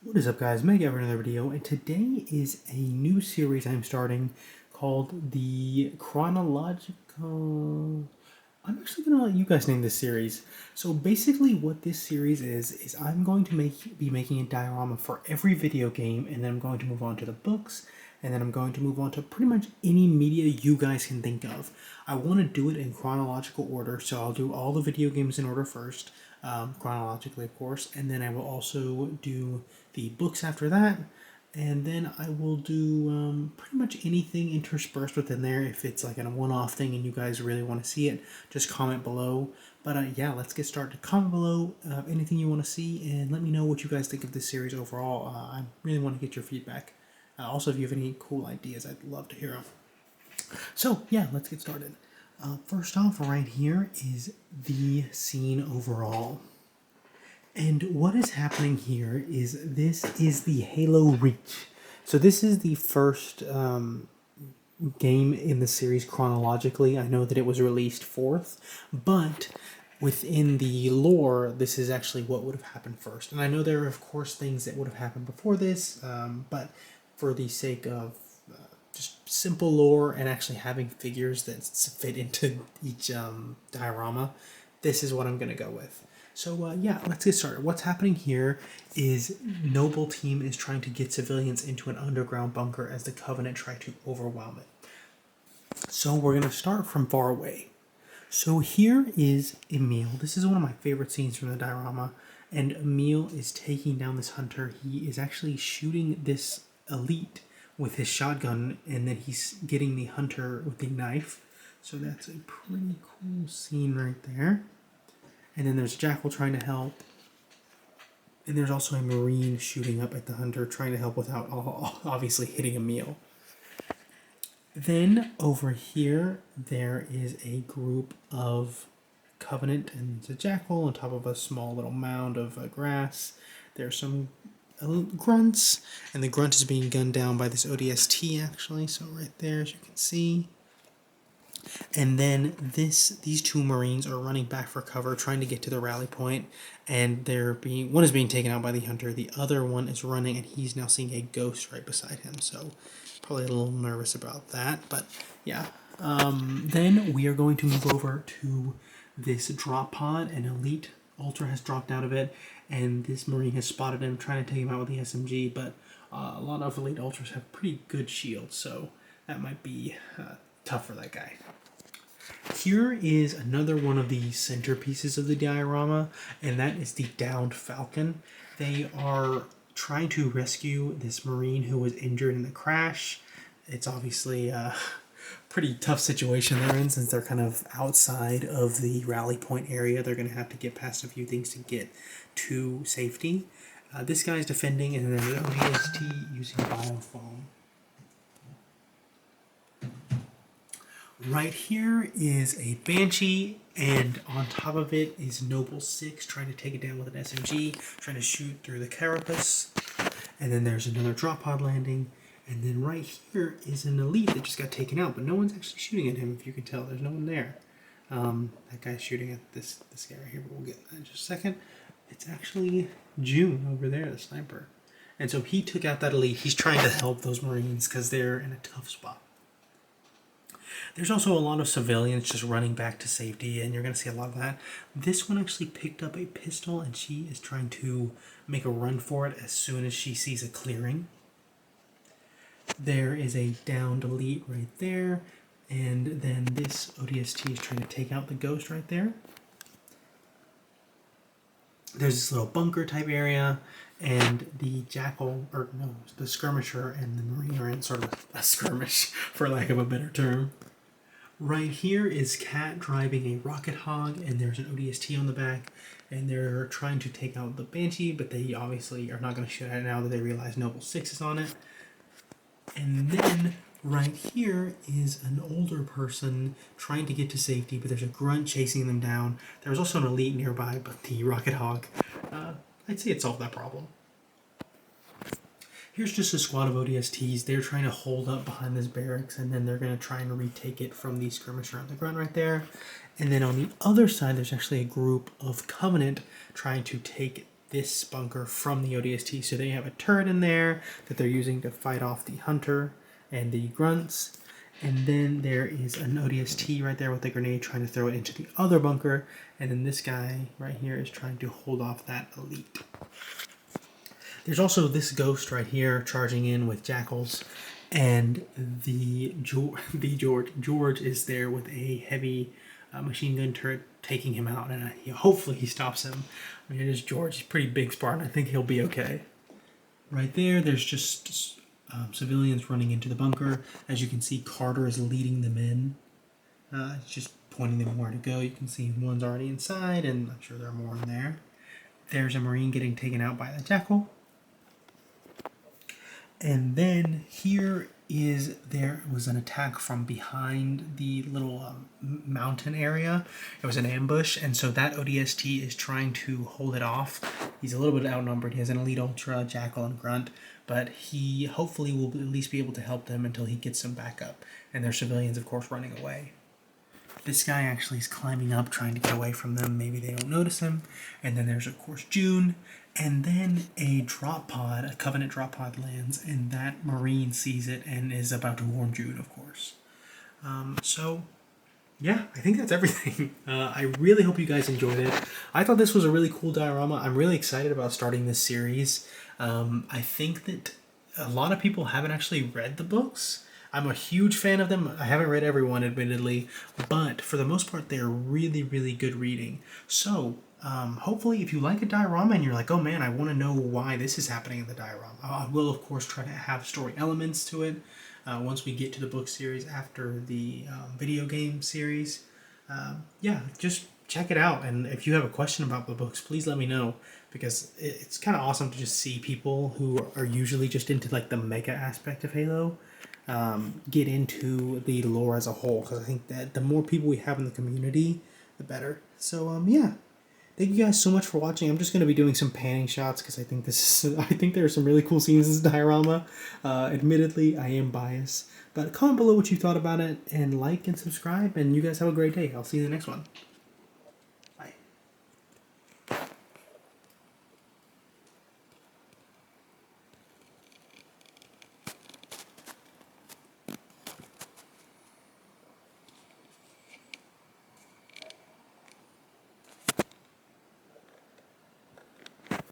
What is up, guys? Meg here for another video, and today is a new series I'm starting called the Chronological... I'm actually going to let you guys name this series. So basically what this series is I'm going to be making a diorama for every video game, and then I'm going to move on to the books, and then I'm going to move on to pretty much any media you guys can think of. I want to do it in chronological order, so I'll do all the video games in order first, chronologically of course, and then I will also do the books after that, and then I will do pretty much anything interspersed within there. If it's like a one-off thing and you guys really want to see it, just comment below. But yeah, let's get started. Comment below anything you want to see, and let me know what you guys think of this series overall. I really want to get your feedback. Also, if you have any cool ideas, I'd love to hear them. So yeah, let's get started. First off, right here is the scene overall. And what is happening here is this is the Halo Reach. So this is the first game in the series chronologically. I know that it was released 4th, but within the lore, this is actually what would have happened first. And I know there are, of course, things that would have happened before this, but for the sake of just simple lore and actually having figures that fit into each diorama, this is what I'm going to go with. So yeah, let's get started. What's happening here is Noble Team is trying to get civilians into an underground bunker as the Covenant try to overwhelm it. So we're going to start from far away. So here is Emil. This is one of my favorite scenes from the diorama. And Emil is taking down this hunter. He is actually shooting this elite with his shotgun, and then he's getting the hunter with the knife. So that's a pretty cool scene right there. And then there's Jackal trying to help. And there's also a Marine shooting up at the hunter, trying to help without obviously hitting Emil. Then over here, there is a group of Covenant, and it's a Jackal on top of a small little mound of grass. There's some grunts, and the grunt is being gunned down by this ODST actually, so right there, as you can see. And then these two Marines are running back for cover, trying to get to the rally point, and one is being taken out by the hunter, the other one is running, and he's now seeing a ghost right beside him, so probably a little nervous about that, but yeah. Then we are going to move over to this drop pod. An elite Ultra has dropped out of it, and this Marine has spotted him, trying to take him out with the SMG, but a lot of elite Ultras have pretty good shields, so that might be tough for that guy. Here is another one of the centerpieces of the diorama, and that is the downed Falcon. They are trying to rescue this Marine who was injured in the crash. It's obviously a pretty tough situation they're in, since they're kind of outside of the rally point area. They're going to have to get past a few things to get to safety. This guy's defending, and then the ODST using biofoam. Right here is a Banshee, and on top of it is Noble 6 trying to take it down with an SMG, trying to shoot through the carapace. And then there's another drop pod landing, and then right here is an elite that just got taken out, but no one's actually shooting at him. If you can tell, there's no one there. That guy's shooting at this guy right here, but we'll get that in just a second. It's actually June over there, the sniper. And so he took out that elite. He's trying to help those Marines because they're in a tough spot. There's also a lot of civilians just running back to safety, and you're going to see a lot of that. This one actually picked up a pistol, and she is trying to make a run for it as soon as she sees a clearing. There is a downed elite right there, and then this ODST is trying to take out the ghost right there. There's this little bunker type area, and the Jackal, or no, the skirmisher and the Marine are in sort of a skirmish, for lack of a better term. Right here is Cat driving a rocket hog, and there's an ODST on the back, and they're trying to take out the Banshee, but they obviously are not going to shoot at it now that they realize Noble 6 is on it. And then right here is an older person trying to get to safety, but there's a grunt chasing them down. There's also an elite nearby, but the rocket hog, I'd say it solved that problem. Here's just a squad of ODSTs. They're trying to hold up behind this barracks, and then they're going to try and retake it from the skirmisher on the ground right there. And then on the other side, there's actually a group of Covenant trying to take this bunker from the ODST. So they have a turret in there that they're using to fight off the hunter and the grunts. And then there is an ODST right there with a grenade trying to throw it into the other bunker. And then this guy right here is trying to hold off that elite. There's also this ghost right here charging in with jackals. And the George is there with a heavy machine gun turret taking him out. And hopefully he stops him. I mean, it is George. He's a pretty big Spartan. I think he'll be okay. Right there's just civilians running into the bunker. As you can see, Carter is leading them in. Just pointing them where to go. You can see one's already inside, and I'm sure there are more in there. There's a Marine getting taken out by the jackal. And then there was an attack from behind the little mountain area. It was an ambush, and so that ODST is trying to hold it off. He's a little bit outnumbered. He has an Elite Ultra, Jackal, and Grunt, but he hopefully will at least be able to help them until he gets some backup. And there's civilians, of course, running away. This guy actually is climbing up, trying to get away from them. Maybe they don't notice him. And then there's, of course, June. And then a drop pod, a Covenant drop pod lands, and that Marine sees it and is about to warn June, of course. So, yeah, I think that's everything. I really hope you guys enjoyed it. I thought this was a really cool diorama. I'm really excited about starting this series. I think that a lot of people haven't actually read the books. I'm a huge fan of them. I haven't read every one, admittedly, but for the most part, they're really, really good reading. So, hopefully, if you like a diorama and you're like, oh man, I want to know why this is happening in the diorama, I will, of course, try to have story elements to it once we get to the book series after the video game series. Yeah, just check it out. And if you have a question about the books, please let me know, because it's kind of awesome to just see people who are usually just into like the mega aspect of Halo get into the lore as a whole, because I think that the more people we have in the community, the better. So yeah, thank you guys so much for watching. I'm just going to be doing some panning shots because I think there are some really cool scenes in this diorama. Admittedly, I am biased, but comment below what you thought about it, and like and subscribe, and you guys have a great day. I'll see you in the next one.